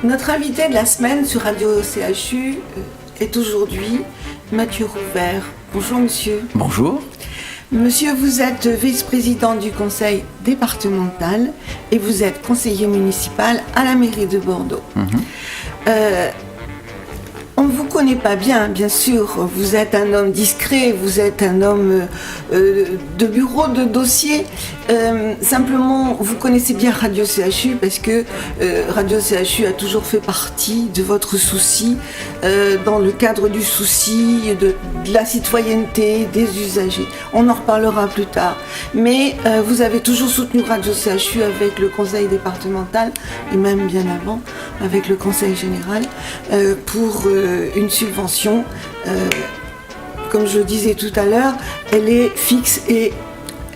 Notre invité de la semaine sur Radio CHU est aujourd'hui Mathieu Rouvert. Bonjour monsieur. Bonjour. Monsieur, vous êtes vice-président du conseil départemental et vous êtes conseiller municipal à la mairie de Bordeaux. On ne vous connaît pas bien sûr, vous êtes un homme discret, vous êtes un homme de bureau, de dossier. Simplement, vous connaissez bien Radio CHU parce que Radio CHU a toujours fait partie de votre souci, dans le cadre du souci de la citoyenneté, des usagers. On en reparlera plus tard. Mais vous avez toujours soutenu Radio CHU avec le conseil départemental, et même bien avant, avec le conseil général, pour une subvention. Comme je le disais tout à l'heure, elle est fixe et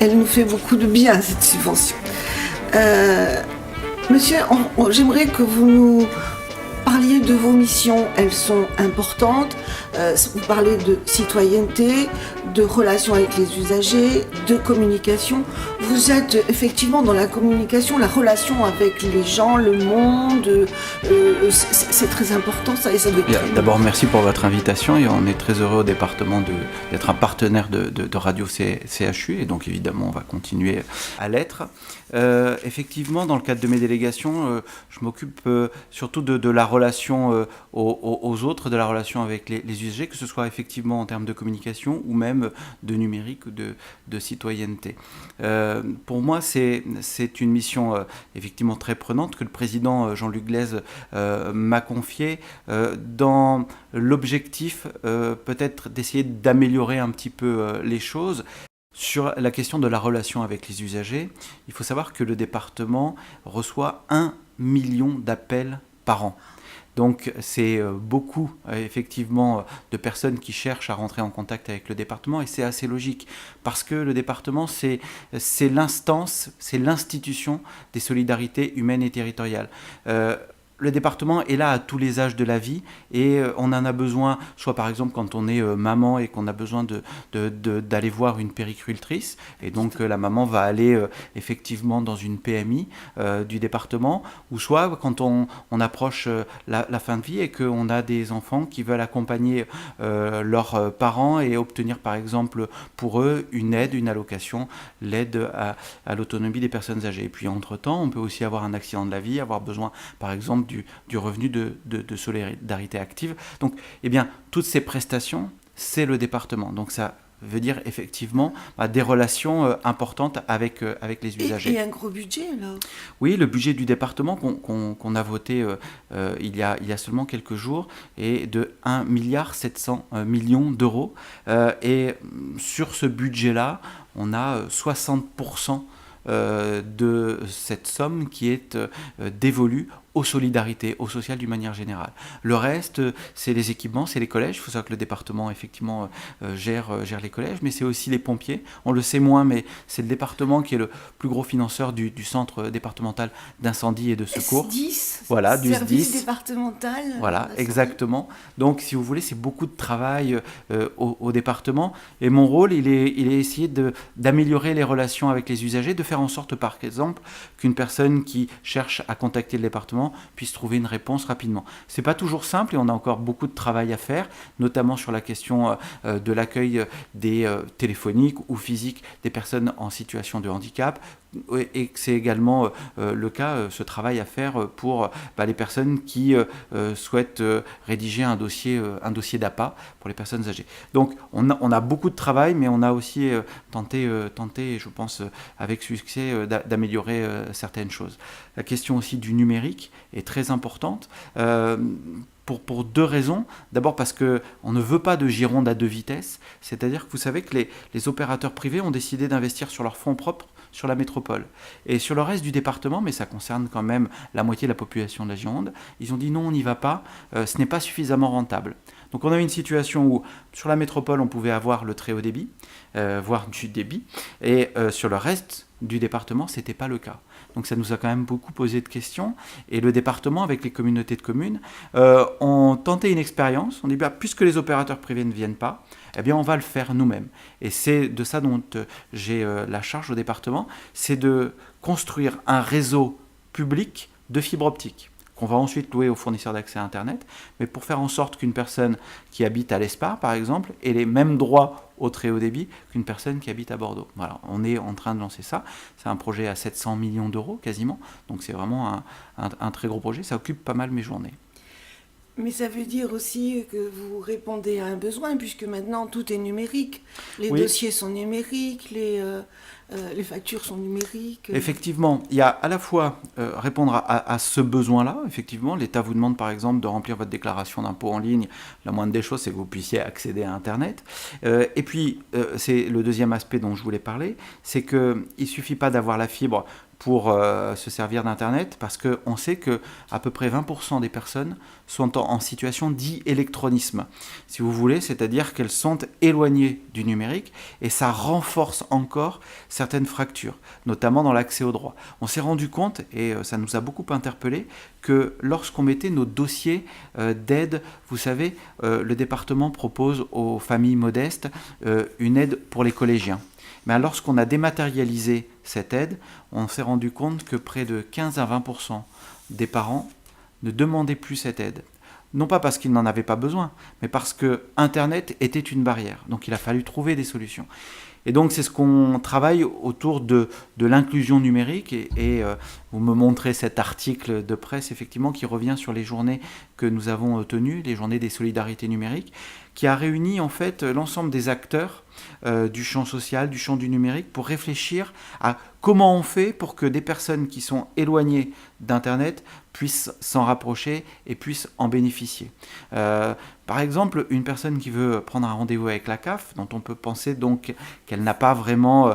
elle nous fait beaucoup de bien, cette subvention. Monsieur, j'aimerais que vous nous parliez de vos missions. Elles sont importantes. Vous parlez de citoyenneté, de relations avec les usagers, de communication. Vous êtes effectivement dans la communication, la relation avec les gens, le monde. C'est très important, ça. Et ça doit être D'abord, merci pour votre invitation et on est très heureux au département d'être un partenaire de Radio CHU et donc évidemment on va continuer à l'être. Effectivement, dans le cadre de mes délégations, je m'occupe surtout de la relation aux autres, de la relation avec les usagers, que ce soit effectivement en termes de communication ou même de numérique ou de citoyenneté. Pour moi, c'est une mission effectivement très prenante que le président Jean-Luc Glaise m'a confiée dans l'objectif peut-être d'essayer d'améliorer un petit peu les choses. Sur la question de la relation avec les usagers, il faut savoir que le département reçoit 1 million d'appels par an. Donc c'est beaucoup effectivement de personnes qui cherchent à rentrer en contact avec le département et c'est assez logique parce que le département c'est l'instance, c'est l'institution des solidarités humaines et territoriales. Le département est là à tous les âges de la vie et on en a besoin, soit par exemple quand on est maman et qu'on a besoin d'aller voir une puéricultrice et donc la maman va aller effectivement dans une PMI du département, ou soit quand on approche la fin de vie et qu'on a des enfants qui veulent accompagner leurs parents et obtenir par exemple pour eux une aide, une allocation, l'aide à l'autonomie des personnes âgées. Et puis entre-temps, on peut aussi avoir un accident de la vie, avoir besoin par exemple du revenu de solidarité active. Donc, eh bien, toutes ces prestations, c'est le département. Donc, ça veut dire effectivement des relations importantes avec les usagers. Et un gros budget, alors ? Oui, le budget du département qu'on a voté il y a seulement quelques jours est de 1,7 milliard d'euros. Et sur ce budget-là, on a 60% de cette somme qui est dévolue aux solidarités, au social d'une manière générale. Le reste, c'est les équipements, c'est les collèges. Il faut savoir que le département, effectivement, gère les collèges, mais c'est aussi les pompiers. On le sait moins, mais c'est le département qui est le plus gros financeur du centre départemental d'incendie et de secours. SDIS, voilà, du service SDIS. départemental. Voilà, exactement. Donc, si vous voulez, c'est beaucoup de travail au département. Et mon rôle, il est essayer d'améliorer les relations avec les usagers, de faire en sorte, par exemple, qu'une personne qui cherche à contacter le département puisse trouver une réponse rapidement. C'est pas toujours simple et on a encore beaucoup de travail à faire, notamment sur la question de l'accueil des téléphoniques ou physiques des personnes en situation de handicap. Et c'est également le cas, ce travail à faire pour les personnes qui souhaitent rédiger un dossier d'APA pour les personnes âgées. Donc on a beaucoup de travail, mais on a aussi tenté, je pense, avec succès, d'améliorer certaines choses. La question aussi du numérique est très importante. Pour deux raisons. D'abord parce qu'on ne veut pas de Gironde à deux vitesses, c'est-à-dire que vous savez que les opérateurs privés ont décidé d'investir sur leurs fonds propres sur la métropole. Et sur le reste du département, mais ça concerne quand même la moitié de la population de la Gironde, ils ont dit non, on n'y va pas, ce n'est pas suffisamment rentable. Donc on a une situation où sur la métropole, on pouvait avoir le très haut débit, voire du débit, et sur le reste du département, ce n'était pas le cas. Donc ça nous a quand même beaucoup posé de questions. Et le département, avec les communautés de communes, ont tenté une expérience. On dit, puisque les opérateurs privés ne viennent pas, eh bien on va le faire nous-mêmes. Et c'est de ça dont j'ai la charge au département, c'est de construire un réseau public de fibre optique. qu'on va ensuite louer aux fournisseurs d'accès à Internet, mais pour faire en sorte qu'une personne qui habite à l'Espar, par exemple, ait les mêmes droits au très haut débit qu'une personne qui habite à Bordeaux. Voilà, on est en train de lancer ça. C'est un projet à 700 millions d'euros quasiment, donc c'est vraiment un très gros projet. Ça occupe pas mal mes journées. Mais ça veut dire aussi que vous répondez à un besoin, puisque maintenant tout est numérique. Les dossiers sont numériques, les factures sont numériques. Effectivement, il y a à la fois répondre à ce besoin-là. Effectivement, l'État vous demande par exemple de remplir votre déclaration d'impôt en ligne. La moindre des choses, c'est que vous puissiez accéder à Internet. Et puis, c'est le deuxième aspect dont je voulais parler, c'est qu'il ne suffit pas d'avoir la fibre pour se servir d'Internet, parce qu'on sait qu'à peu près 20% des personnes sont en situation d'illectronisme, si vous voulez, c'est-à-dire qu'elles sont éloignées du numérique, et ça renforce encore certaines fractures, notamment dans l'accès aux droits. On s'est rendu compte, et ça nous a beaucoup interpellés, que lorsqu'on mettait nos dossiers d'aide, vous savez, le département propose aux familles modestes une aide pour les collégiens. Mais lorsqu'on a dématérialisé cette aide, on s'est rendu compte que près de 15 à 20% des parents ne demandaient plus cette aide. Non pas parce qu'ils n'en avaient pas besoin, mais parce que Internet était une barrière. Donc il a fallu trouver des solutions. Et donc c'est ce qu'on travaille autour de l'inclusion numérique. Et vous me montrez cet article de presse, effectivement, qui revient sur les journées que nous avons tenues, les journées des solidarités numériques, qui a réuni en fait l'ensemble des acteurs du champ social, du champ du numérique, pour réfléchir à comment on fait pour que des personnes qui sont éloignées d'Internet puissent s'en rapprocher et puissent en bénéficier. Par exemple, une personne qui veut prendre un rendez-vous avec la CAF, dont on peut penser donc qu'elle n'a pas vraiment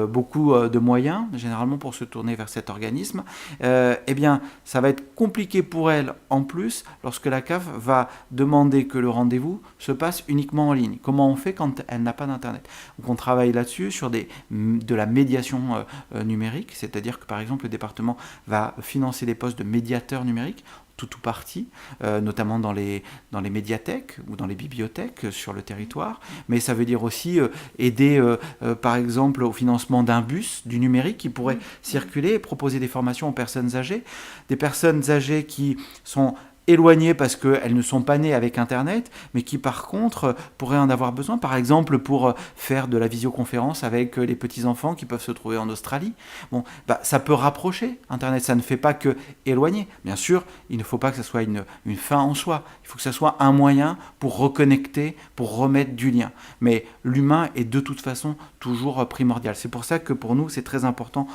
beaucoup de moyens, généralement pour se tourner vers cet organisme, eh bien, ça va être compliqué pour elle en plus lorsque la CAF va demander que le rendez-vous se passe uniquement en ligne. Comment on fait quand elle n'a pas d'Internet? Donc on travaille là-dessus sur de la médiation numérique, c'est-à-dire que par exemple le département va financer des postes de médiateurs numériques, tout ou partie, notamment dans les médiathèques ou dans les bibliothèques sur le territoire. Mais ça veut dire aussi aider, par exemple, au financement d'un bus du numérique qui pourrait circuler et proposer des formations aux personnes âgées. Des personnes âgées qui sont éloignées parce qu'elles ne sont pas nées avec Internet, mais qui par contre pourraient en avoir besoin, par exemple pour faire de la visioconférence avec les petits-enfants qui peuvent se trouver en Australie. Bon, ça peut rapprocher Internet, ça ne fait pas que éloigner. Bien sûr, il ne faut pas que ce soit une fin en soi, il faut que ce soit un moyen pour reconnecter, pour remettre du lien. Mais l'humain est de toute façon toujours primordial. C'est pour ça que pour nous, c'est très important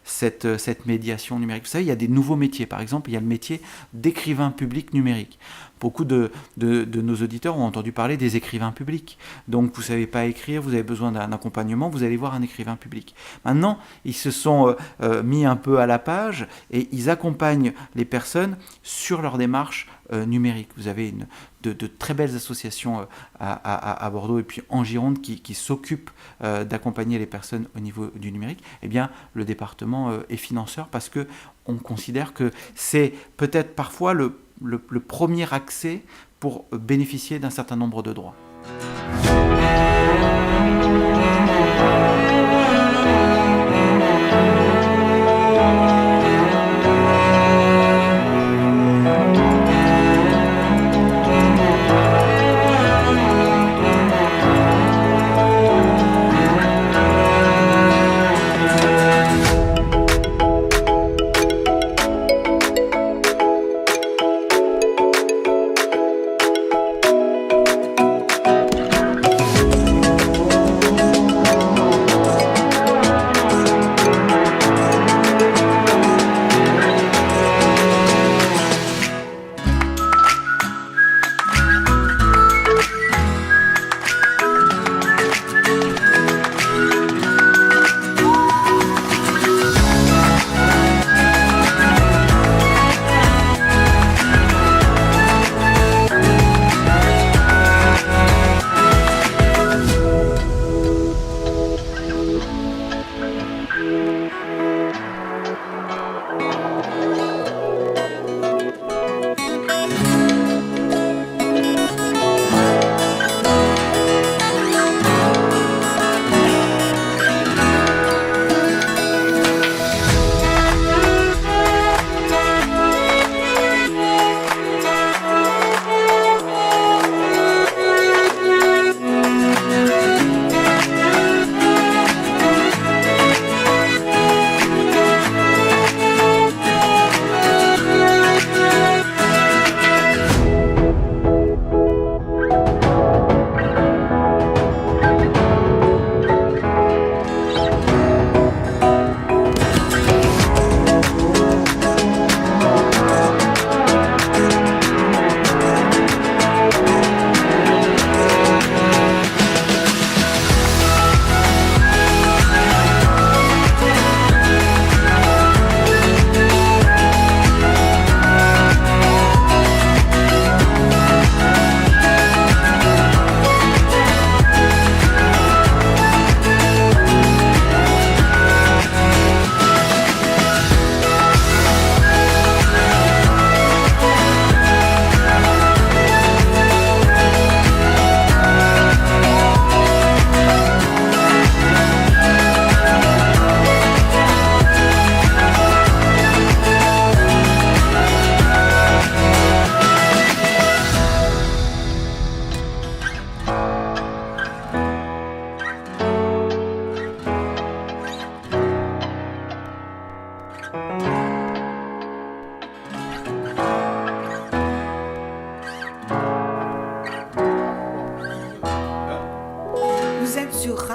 cette médiation numérique. Vous savez, il y a des nouveaux métiers. Par exemple, il y a le métier d'écrivain public numérique. Beaucoup de nos auditeurs ont entendu parler des écrivains publics. Donc vous ne savez pas écrire, vous avez besoin d'un accompagnement, vous allez voir un écrivain public. Maintenant, ils se sont mis un peu à la page et ils accompagnent les personnes sur leur démarche numérique. Vous avez de très belles associations à Bordeaux et puis en Gironde qui s'occupent d'accompagner les personnes au niveau du numérique. Eh bien, le département est financeur parce qu'on considère que c'est peut-être parfois le premier accès pour bénéficier d'un certain nombre de droits.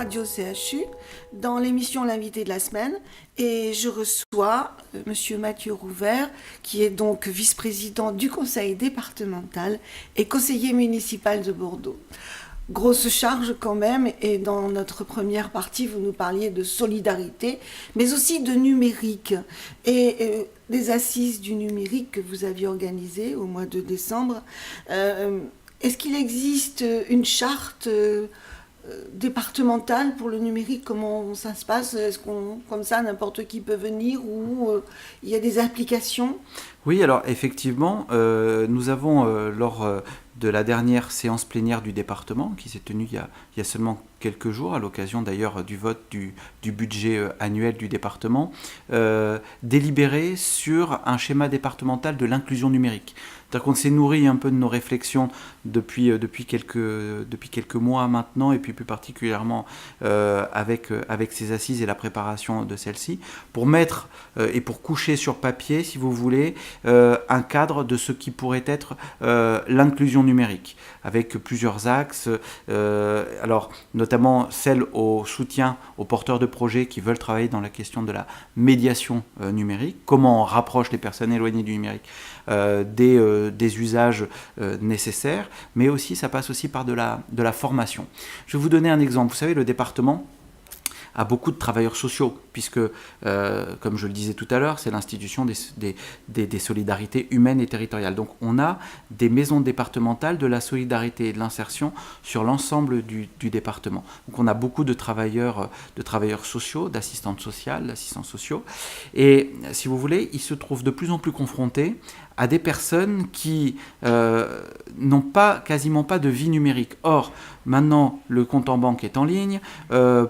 Radio CHU dans l'émission L'invité de la semaine et je reçois Monsieur Mathieu Rouvert qui est donc vice-président du conseil départemental et conseiller municipal de Bordeaux. Grosse charge quand même, et dans notre première partie, vous nous parliez de solidarité, mais aussi de numérique. Et des assises du numérique que vous aviez organisées au mois de décembre. Est-ce qu'il existe une charte départementale pour le numérique? Comment ça se passe? Est-ce qu'on, comme ça, n'importe qui peut venir ou il y a des applications? Oui, alors effectivement, nous avons lors de la dernière séance plénière du département, qui s'est tenue il y a seulement quelques jours, à l'occasion d'ailleurs du vote du budget annuel du département, délibéré sur un schéma départemental de l'inclusion numérique. C'est-à-dire qu'on s'est nourri un peu de nos réflexions depuis quelques mois maintenant, et puis plus particulièrement avec ces assises et la préparation de celles-ci, pour mettre et pour coucher sur papier, si vous voulez, un cadre de ce qui pourrait être l'inclusion numérique, avec plusieurs axes, alors notamment celle au soutien aux porteurs de projets qui veulent travailler dans la question de la médiation numérique, comment on rapproche les personnes éloignées du numérique des usages nécessaires, mais aussi ça passe aussi par de la formation. Je vais vous donner un exemple. Vous savez, le département a beaucoup de travailleurs sociaux, puisque, comme je le disais tout à l'heure, c'est l'institution des solidarités humaines et territoriales. Donc on a des maisons départementales de la solidarité et de l'insertion sur l'ensemble du département. Donc on a beaucoup de travailleurs sociaux, d'assistantes sociales, d'assistants sociaux, et si vous voulez, ils se trouvent de plus en plus confrontés à des personnes qui n'ont quasiment pas de vie numérique. Or, maintenant, le compte en banque est en ligne.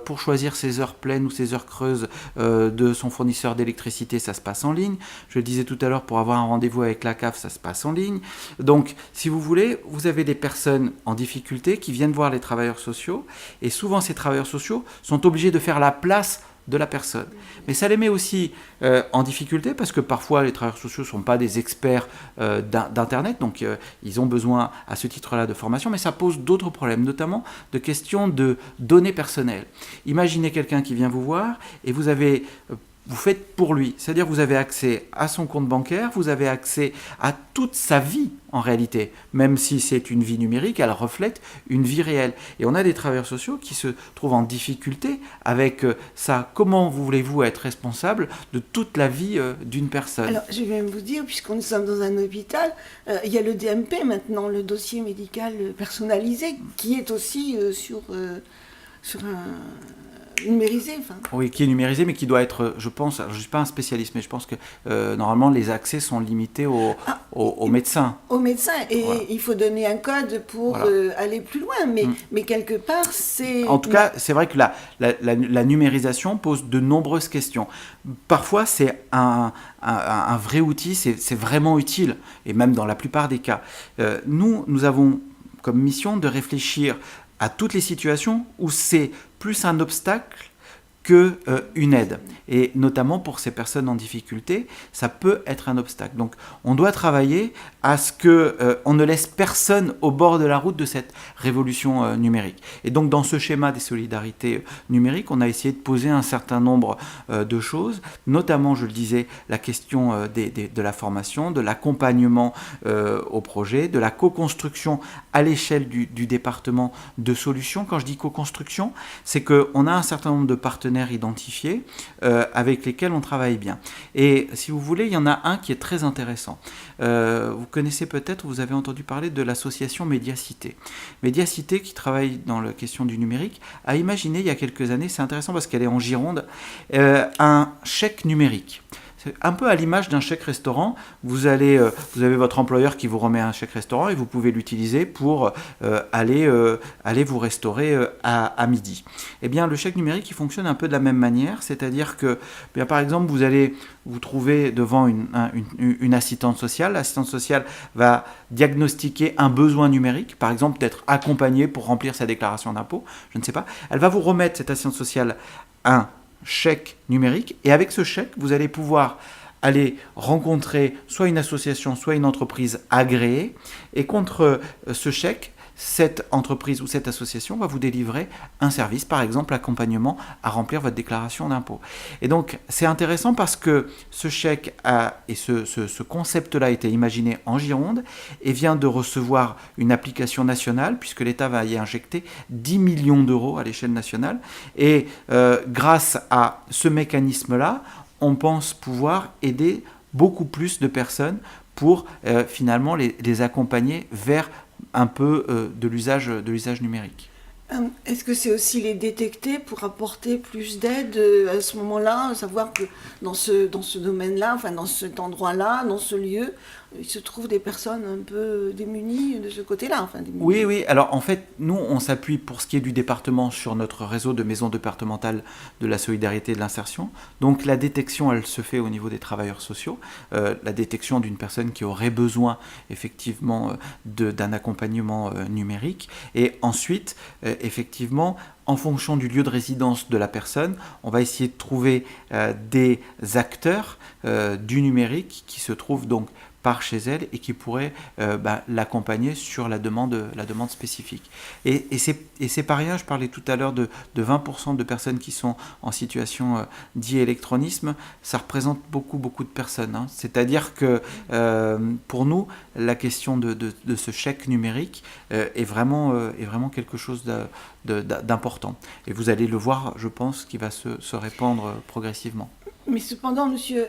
Pour choisir ses heures pleines ou ses heures creuses de son fournisseur d'électricité, ça se passe en ligne. Je le disais tout à l'heure, pour avoir un rendez-vous avec la CAF, ça se passe en ligne. Donc, si vous voulez, vous avez des personnes en difficulté qui viennent voir les travailleurs sociaux, et souvent ces travailleurs sociaux sont obligés de faire la place de la personne. Mais ça les met aussi en difficulté, parce que parfois les travailleurs sociaux ne sont pas des experts d'Internet, donc ils ont besoin à ce titre-là de formation, mais ça pose d'autres problèmes, notamment de questions de données personnelles. Imaginez quelqu'un qui vient vous voir et vous faites pour lui, c'est-à-dire vous avez accès à son compte bancaire, vous avez accès à toute sa vie en réalité, même si c'est une vie numérique, elle reflète une vie réelle. Et on a des travailleurs sociaux qui se trouvent en difficulté avec ça. Comment voulez-vous être responsable de toute la vie d'une personne? Alors, je vais même vous dire, puisqu'on sommes dans un hôpital, il y a le DMP maintenant, le dossier médical personnalisé, qui est aussi sur un numérisé. Oui, qui est numérisé, mais qui doit être, je pense, alors je ne suis pas un spécialiste, mais je pense que normalement les accès sont limités aux médecins. Aux médecins, et voilà. Il faut donner un code pour aller plus loin, mais quelque part c'est... En tout cas, c'est vrai que la numérisation pose de nombreuses questions. Parfois c'est un vrai outil, c'est vraiment utile, et même dans la plupart des cas. Nous avons comme mission de réfléchir à toutes les situations où c'est plus un obstacle qu'une aide. Et notamment pour ces personnes en difficulté, ça peut être un obstacle. Donc on doit travailler à ce qu'on ne laisse personne au bord de la route de cette révolution numérique. Et donc dans ce schéma des solidarités numériques, on a essayé de poser un certain nombre de choses, notamment, je le disais, la question de la formation, de l'accompagnement au projet, de la co-construction à l'échelle du département de solutions. Quand je dis co-construction, c'est qu'on a un certain nombre de partenaires identifiés avec lesquels on travaille bien. Et si vous voulez, il y en a un qui est très intéressant. Vous connaissez peut-être, vous avez entendu parler de l'association Médiacité. Médiacité, qui travaille dans la question du numérique, a imaginé il y a quelques années, c'est intéressant parce qu'elle est en Gironde, un chèque numérique. Un peu à l'image d'un chèque restaurant, vous avez votre employeur qui vous remet un chèque restaurant et vous pouvez l'utiliser pour aller vous restaurer à midi. Eh bien, le chèque numérique, il fonctionne un peu de la même manière, c'est-à-dire que, bien, par exemple, vous allez vous trouver devant une assistante sociale. L'assistante sociale va diagnostiquer un besoin numérique, par exemple d'être accompagnée pour remplir sa déclaration d'impôt, je ne sais pas. Elle va vous remettre, cette assistante sociale, un chèque numérique, et avec ce chèque, vous allez pouvoir aller rencontrer soit une association, soit une entreprise agréée, et contre ce chèque, cette entreprise ou cette association va vous délivrer un service, par exemple l'accompagnement à remplir votre déclaration d'impôt. Et donc c'est intéressant parce que ce chèque et ce concept-là a été imaginé en Gironde et vient de recevoir une application nationale puisque l'État va y injecter 10 millions d'euros à l'échelle nationale. Et grâce à ce mécanisme-là, on pense pouvoir aider beaucoup plus de personnes pour finalement les accompagner vers un peu de l'usage numérique. Est-ce que c'est aussi les détecter pour apporter plus d'aide à ce moment-là, savoir que dans ce domaine-là, enfin dans cet endroit-là, dans ce lieu, il se trouve des personnes un peu démunies de ce côté-là. Enfin, Oui. Alors en fait, nous, on s'appuie pour ce qui est du département sur notre réseau de maisons départementales de la solidarité et de l'insertion. Donc la détection, elle se fait au niveau des travailleurs sociaux. La détection d'une personne qui aurait besoin effectivement d'un accompagnement numérique. Et ensuite, effectivement, en fonction du lieu de résidence de la personne, on va essayer de trouver des acteurs du numérique qui se trouvent donc par chez elle et qui pourraient l'accompagner sur la demande spécifique. Et c'est pas rien, je parlais tout à l'heure de 20% de personnes qui sont en situation d'e-électronisme, ça représente beaucoup de personnes. Hein. C'est-à-dire que pour nous, la question de ce chèque numérique est vraiment quelque chose d'important. Et vous allez le voir, je pense, qui va se répandre progressivement. Mais cependant, monsieur,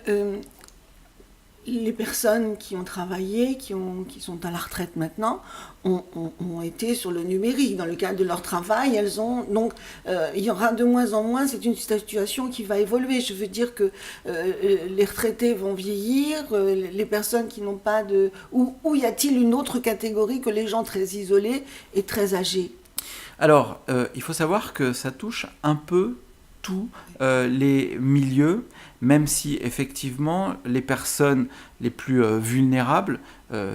les personnes qui ont travaillé, qui sont à la retraite maintenant, ont été sur le numérique. Dans le cadre de leur travail, elles ont... Donc, il y aura de moins en moins, c'est une situation qui va évoluer. Je veux dire que les retraités vont vieillir, les personnes qui n'ont pas de... Ou y a-t-il une autre catégorie que les gens très isolés et très âgés ? Alors, il faut savoir que ça touche un peu tous les milieux, même si effectivement les personnes les plus vulnérables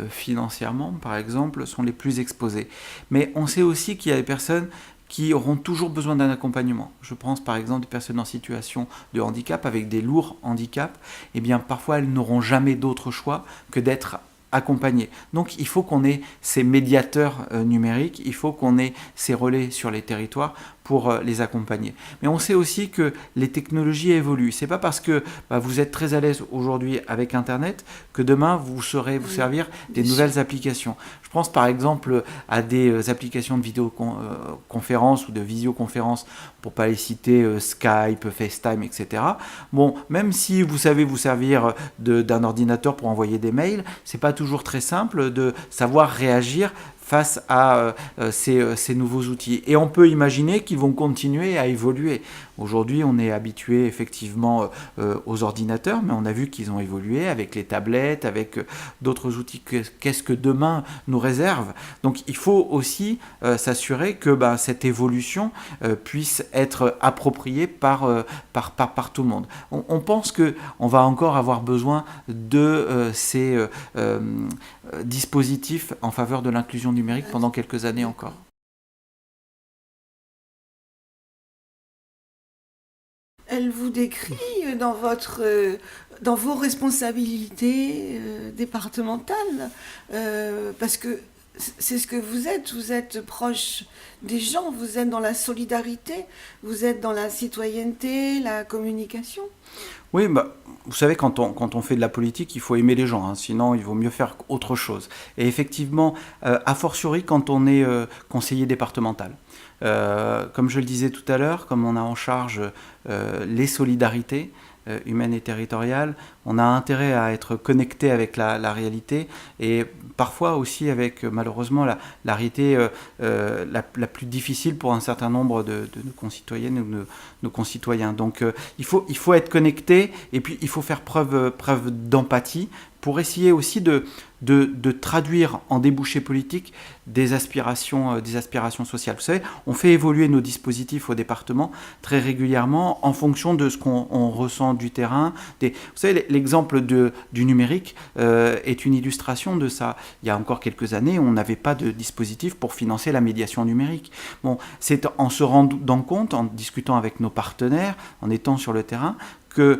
financièrement, par exemple, sont les plus exposées. Mais on sait aussi qu'il y a des personnes qui auront toujours besoin d'un accompagnement. Je pense par exemple des personnes en situation de handicap, avec des lourds handicaps, eh bien parfois elles n'auront jamais d'autre choix que d'être accompagner. Donc il faut qu'on ait ces médiateurs numériques, il faut qu'on ait ces relais sur les territoires pour les accompagner. Mais on sait aussi que les technologies évoluent. C'est pas parce que vous êtes très à l'aise aujourd'hui avec Internet que demain vous saurez vous servir des nouvelles applications. Je pense par exemple à des applications de vidéoconférence ou de visioconférence, pour pas les citer, Skype, FaceTime, etc. Bon, même si vous savez vous servir d'un ordinateur pour envoyer des mails, c'est pas toujours très simple de savoir réagir face à ces nouveaux outils. Et on peut imaginer qu'ils vont continuer à évoluer. Aujourd'hui, on est habitué effectivement aux ordinateurs, mais on a vu qu'ils ont évolué avec les tablettes, avec d'autres outils. Qu'est-ce que demain nous réserve ? Donc il faut aussi s'assurer que cette évolution puisse être appropriée par tout le monde. On pense qu'on va encore avoir besoin de ces dispositifs en faveur de l'inclusion numérique pendant quelques années encore. Elle vous décrit dans vos responsabilités départementales, parce que c'est ce que vous êtes proche des gens, vous êtes dans la solidarité, vous êtes dans la citoyenneté, la communication. Oui, vous savez, quand on fait de la politique, il faut aimer les gens, hein, sinon il vaut mieux faire autre chose. Et effectivement, a fortiori quand on est conseiller départemental. Comme je le disais tout à l'heure, comme on a en charge les solidarités humaines et territoriales, on a intérêt à être connecté avec la réalité et parfois aussi avec malheureusement la réalité la plus difficile pour un certain nombre de nos concitoyennes ou de nos concitoyens. Donc il faut être connecté et puis il faut faire preuve d'empathie pour essayer aussi de traduire en débouchés politiques des aspirations sociales. Vous savez, on fait évoluer nos dispositifs au département très régulièrement en fonction de ce qu'on ressent du terrain. Vous savez, l'exemple du numérique est une illustration de ça. Il y a encore quelques années, on n'avait pas de dispositif pour financer la médiation numérique. Bon, c'est en se rendant compte, en discutant avec nos partenaires, en étant sur le terrain, qu'il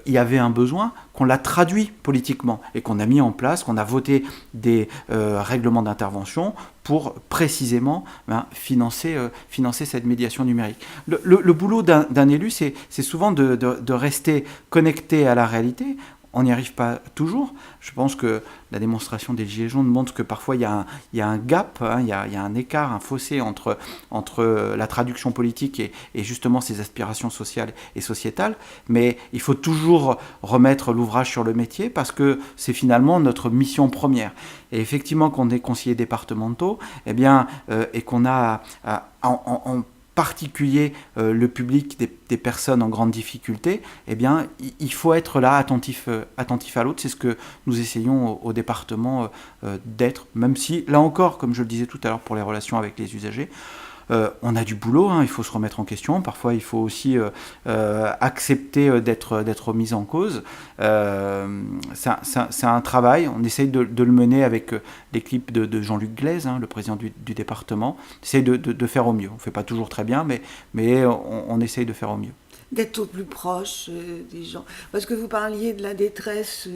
y avait un besoin, qu'on l'a traduit politiquement et qu'on a mis en place, qu'on a voté des règlements d'intervention pour précisément financer cette médiation numérique. Le boulot d'un élu, c'est souvent de rester connecté à la réalité. On n'y arrive pas toujours. Je pense que la démonstration des Gilets jaunes montre que parfois il y a un gap, il y a un écart, un fossé entre la traduction politique et justement ses aspirations sociales et sociétales. Mais il faut toujours remettre l'ouvrage sur le métier parce que c'est finalement notre mission première. Et effectivement, quand on est conseiller départementaux, et qu'on a en particulier le public des personnes en grande difficulté, il faut être là, attentif à l'autre. C'est ce que nous essayons au département d'être, même si, là encore, comme je le disais tout à l'heure pour les relations avec les usagers, on a du boulot, il faut se remettre en question. Parfois, il faut aussi accepter d'être mis en cause. C'est un travail. On essaye de le mener avec l'équipe de Jean-Luc Glaise, le président du département. On essaye de faire au mieux. On ne fait pas toujours très bien, mais on essaye de faire au mieux. D'être au plus proche des gens. Parce que vous parliez de la détresse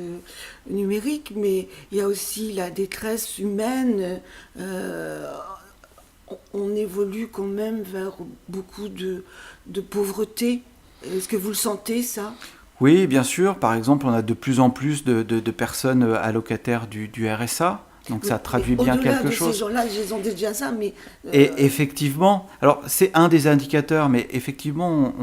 numérique, mais il y a aussi la détresse humaine. On évolue quand même vers beaucoup de pauvreté. Est-ce que vous le sentez, ça ? Oui, bien sûr. Par exemple, on a de plus en plus de personnes allocataires du RSA. Donc ça traduit bien quelque chose. Au-delà de ces gens-là, ils ont déjà ça, mais... Et effectivement, alors c'est un des indicateurs, mais effectivement,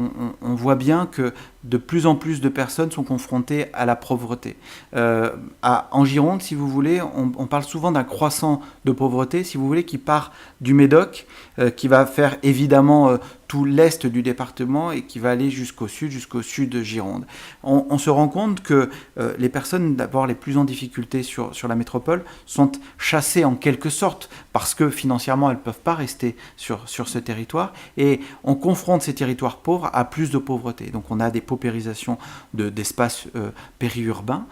on voit bien que de plus en plus de personnes sont confrontées à la pauvreté. En Gironde, si vous voulez, on parle souvent d'un croissant de pauvreté, si vous voulez, qui part du Médoc, qui va faire évidemment tout l'est du département et qui va aller jusqu'au sud de Gironde. On se rend compte que les personnes d'abord les plus en difficulté sur la métropole sont chassées en quelque sorte parce que financièrement elles ne peuvent pas rester sur ce territoire et on confronte ces territoires pauvres à plus de pauvreté. Donc on a des paupérisations d'espaces périurbains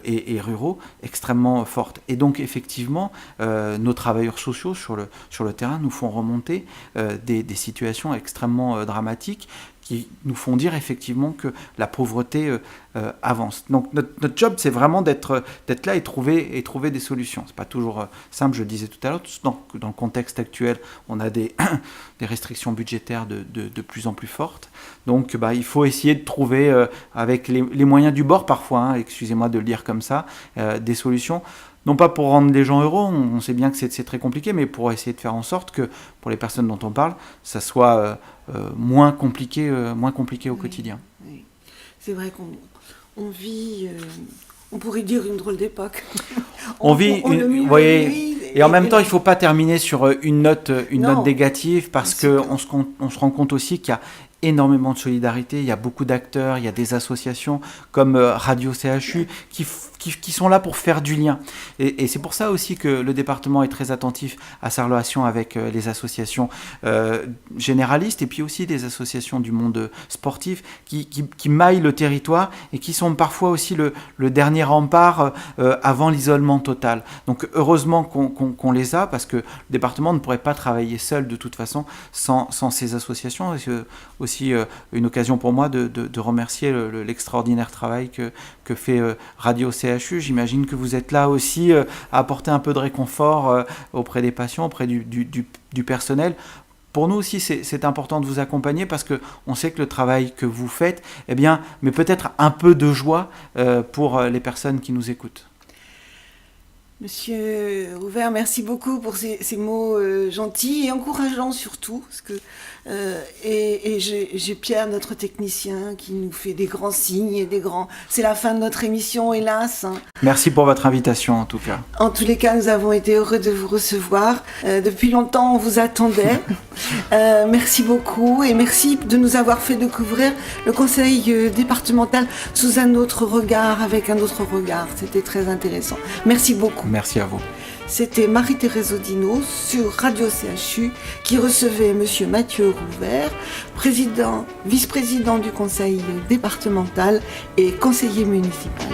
et ruraux extrêmement fortes. Et donc effectivement, nos travailleurs sociaux sur le terrain nous font remonter des situations extrêmement dramatiques qui nous font dire effectivement que la pauvreté avance. Donc notre job, c'est vraiment d'être là et trouver des solutions. C'est pas toujours simple, je le disais tout à l'heure. Dans le contexte actuel, on a des restrictions budgétaires de plus en plus fortes. Donc il faut essayer de trouver, avec les moyens du bord parfois, excusez-moi de le dire comme ça, des solutions. Non pas pour rendre les gens heureux, on sait bien que c'est très compliqué, mais pour essayer de faire en sorte que, pour les personnes dont on parle, ça soit moins compliqué au quotidien. Oui. C'est vrai qu'on vit, on pourrait dire une drôle d'époque. On vit, vous voyez, et en même temps, il ne faut pas terminer sur une note négative, parce qu'on se rend compte aussi qu'il y a énormément de solidarité, il y a beaucoup d'acteurs, il y a des associations comme Radio CHU qui sont là pour faire du lien. Et c'est pour ça aussi que le département est très attentif à sa relation avec les associations généralistes et puis aussi des associations du monde sportif qui maillent le territoire et qui sont parfois aussi le dernier rempart avant l'isolement total. Donc heureusement qu'on les a, parce que le département ne pourrait pas travailler seul de toute façon sans ces associations. Et c'est aussi une occasion pour moi de remercier l'extraordinaire travail que fait Radio CHU. J'imagine que vous êtes là aussi à apporter un peu de réconfort auprès des patients, auprès du personnel. Pour nous aussi, c'est important de vous accompagner parce qu'on sait que le travail que vous faites, mais peut-être un peu de joie pour les personnes qui nous écoutent. Monsieur Rouvert, merci beaucoup pour ces mots gentils et encourageants surtout. Parce que, et j'ai Pierre, notre technicien, qui nous fait des grands signes et des grands... C'est la fin de notre émission, hélas. Merci pour votre invitation, en tout cas. En tous les cas, nous avons été heureux de vous recevoir. Depuis longtemps, on vous attendait. Merci beaucoup et merci de nous avoir fait découvrir le conseil départemental sous un autre regard, avec un autre regard. C'était très intéressant. Merci beaucoup. Merci à vous. C'était Marie-Thérèse Audineau sur Radio CHU qui recevait Monsieur Mathieu Rouvert, vice-président du conseil départemental et conseiller municipal.